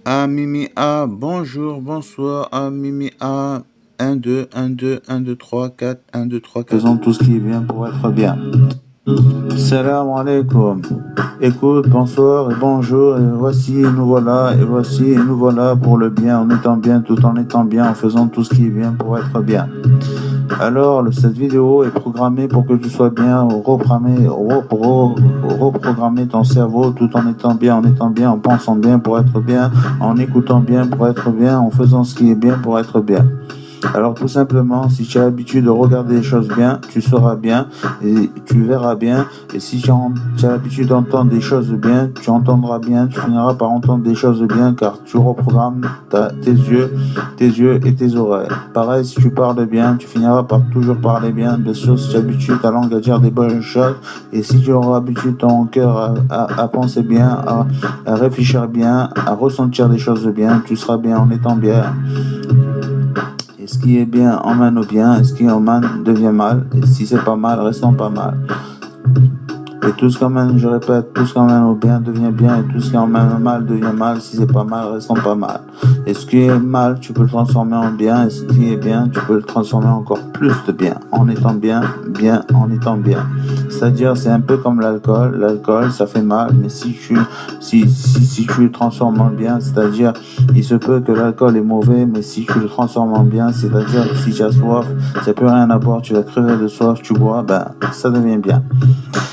Mimi A, bonjour, bonsoir, Mimi A, 1, 2, 1, 2, 1, 2, 3, 4, 1, 2, 3, 4. Faisons tout ce qui est bien pour être bien. Salam alaikum. Écoute, bonsoir et bonjour, et voici, nous voilà, et voici, nous voilà pour le bien, en étant bien, tout en étant bien, en faisant tout ce qui est bien pour être bien. Alors, cette vidéo est programmée pour que tu sois bien, reprogrammer ton cerveau tout en étant bien, en pensant bien pour être bien, en écoutant bien pour être bien, en faisant ce qui est bien pour être bien. Alors tout simplement, si tu as l'habitude de regarder les choses bien, tu sauras bien et tu verras bien. Et si tu as l'habitude d'entendre des choses bien, tu entendras bien, tu finiras par entendre des choses bien car tu reprogrammes tes yeux et tes oreilles. Pareil, si tu parles bien, tu finiras par toujours parler bien. Bien sûr, si tu habitues ta langue à dire des bonnes choses et si tu auras habitué ton cœur à penser bien, à réfléchir bien, à ressentir des choses bien, tu seras bien en étant bien. Et ce qui est bien emmène au bien, et ce qui emmène devient mal. Et si c'est pas mal, restons pas mal. Et tout ce qui emmène, je répète, tout ce qui emmène au bien devient bien, et tout ce qui emmène au mal devient mal. Si c'est pas mal, restons pas mal. Et ce qui est mal, tu peux le transformer en bien, et ce qui est bien, tu peux le transformer en encore plus de bien, en étant bien, en étant bien. C'est-à-dire, c'est un peu comme l'alcool. L'alcool, ça fait mal, mais si tu le transformes en bien, c'est-à-dire, il se peut que l'alcool est mauvais, mais si tu le transformes en bien, c'est-à-dire, si tu as soif, tu n'as plus rien à boire, tu vas crever de soif, tu bois, ça devient bien.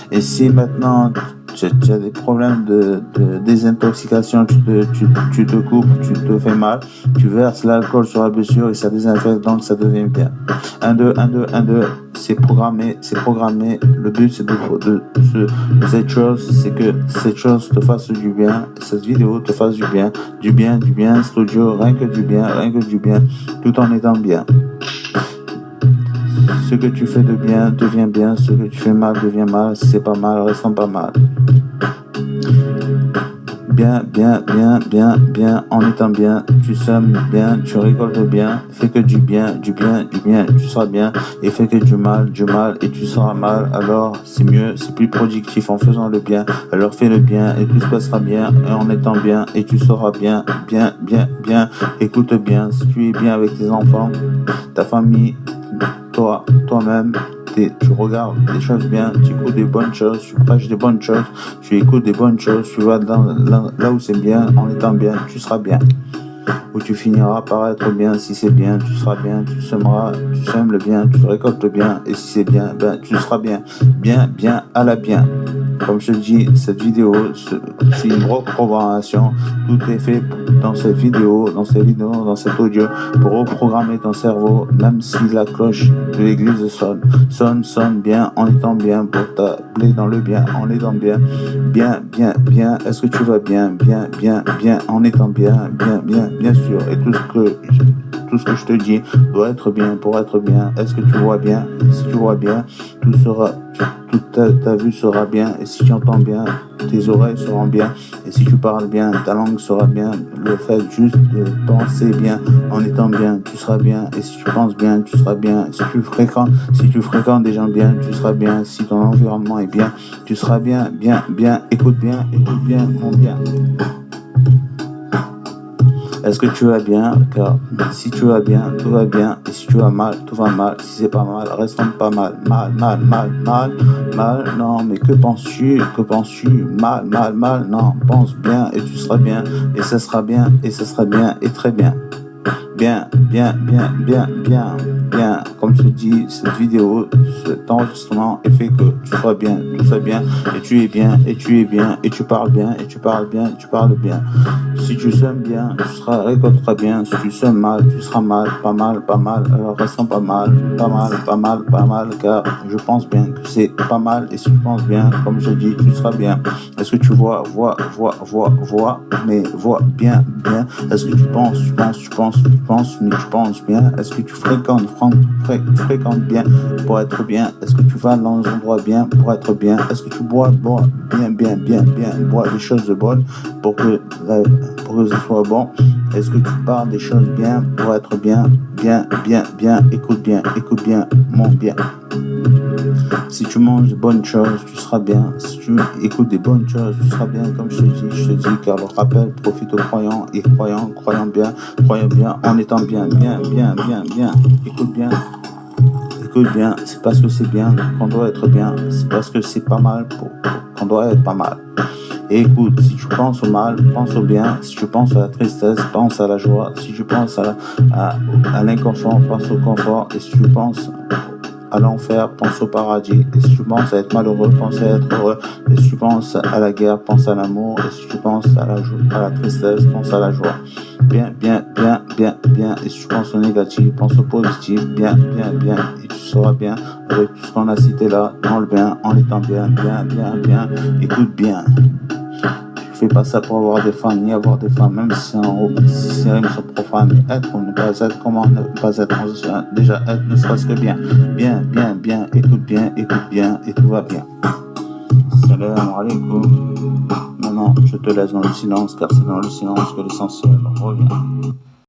Et si maintenant tu as des problèmes de désintoxication, tu te coupes, tu te fais mal, tu verses l'alcool sur la blessure et ça désinfecte, donc ça devient bien. 1, 2, 1, 2, 1, 2, c'est programmé. Le but c'est de cette chose, c'est que cette chose te fasse du bien, cette vidéo te fasse du bien, studio, rien que du bien, tout en étant bien. Ce que tu fais de bien devient bien, ce que tu fais mal devient mal, si c'est pas mal, restons pas mal. Bien, en étant bien, tu sèmes bien, tu récoltes bien, fais que du bien, tu seras bien, et fais que du mal, et tu seras mal, alors c'est mieux, c'est plus productif en faisant le bien, alors fais le bien, et tout se passera bien, et en étant bien, et tu seras bien, écoute bien, si tu es bien avec tes enfants, ta famille, toi-même, tu regardes des choses bien, tu écoutes des bonnes choses, tu prêches des bonnes choses, tu écoutes des bonnes choses, tu vas là où c'est bien, en étant bien, tu seras bien. Où tu finiras par être bien, si c'est bien, tu seras bien, tu sèmes le bien, tu récoltes bien, et si c'est bien, tu seras bien, à la bien. Comme je te dis, cette vidéo, c'est une reprogrammation. Tout est fait dans cette vidéo, dans cet audio, pour reprogrammer ton cerveau, même si la cloche de l'église sonne bien, en étant bien, pour t'appeler dans le bien, en étant bien, est-ce que tu vas bien, en étant bien sûr, et tout ce que je te dis doit être bien pour être bien. Est-ce que tu vois bien? Si tu vois bien, toute ta vue sera bien, et si tu entends bien, tes oreilles seront bien, et si tu parles bien, ta langue sera bien. Le fait juste de penser bien, en étant bien, tu seras bien, et si tu penses bien, tu seras bien. Si tu fréquentes des gens bien, tu seras bien. Si ton environnement est bien, tu seras bien, écoute bien, mon bien. Est-ce que tu vas bien? Car si tu vas bien, tout va bien. Et si tu vas mal, tout va mal. Si c'est pas mal, restons pas mal. Mal. Non, mais que penses-tu? Mal. Non, pense bien et tu seras bien. Et ça sera bien, et très bien. Bien. Comme je te dis, cette vidéo, cet enregistrement est fait que tu sois bien, tout soit bien, et tu es bien, et tu parles bien, et tu parles bien. Si tu sèmes bien, tu récolteras bien. Si tu sèmes mal, tu seras mal, pas mal. Alors restons pas mal, car je pense bien que c'est pas mal, et si tu penses bien, comme je dis, tu seras bien. Est-ce que tu vois, mais vois bien. Est-ce que tu penses, mais tu penses bien. Est-ce que tu fréquentes bien pour être bien? Est-ce que tu vas dans les endroits bien pour être bien? Est-ce que tu bois bien, bois des choses bonnes pour que ce soit bon? Est-ce que tu parles des choses bien pour être bien? écoute bien, mon bien. Si tu manges de bonnes choses, tu seras bien. Si tu écoutes des bonnes choses, tu seras bien. Comme je te dis, car le rappel profite aux croyants et croyants bien, en étant bien. Écoute bien, c'est parce que c'est bien qu'on doit être bien. C'est parce que c'est pas mal qu'on doit être pas mal. Et écoute, si tu penses au mal, pense au bien. Si tu penses à la tristesse, pense à la joie. Si tu penses à l'inconfort, pense au confort. Et si tu penses à l'enfer, pense au paradis. Et si tu penses à être malheureux, pense à être heureux. Et si tu penses à la guerre, pense à l'amour. Et si tu penses à la tristesse, pense à la joie. Bien. Et si tu penses au négatif, pense au positif. Bien. Et tu seras bien avec tout ce qu'on a cité là, dans le bien, en étant bien. Écoute bien. Je fais pas ça pour avoir des femmes, ni avoir des femmes, même si ces rimes sont profanes. Mais être ou ne pas être, comment ne pas être, déjà être, ne serait-ce que bien. Bien, écoute bien, et tout va bien. Salam alaikum. Maintenant, je te laisse dans le silence, car c'est dans le silence que l'essentiel revient.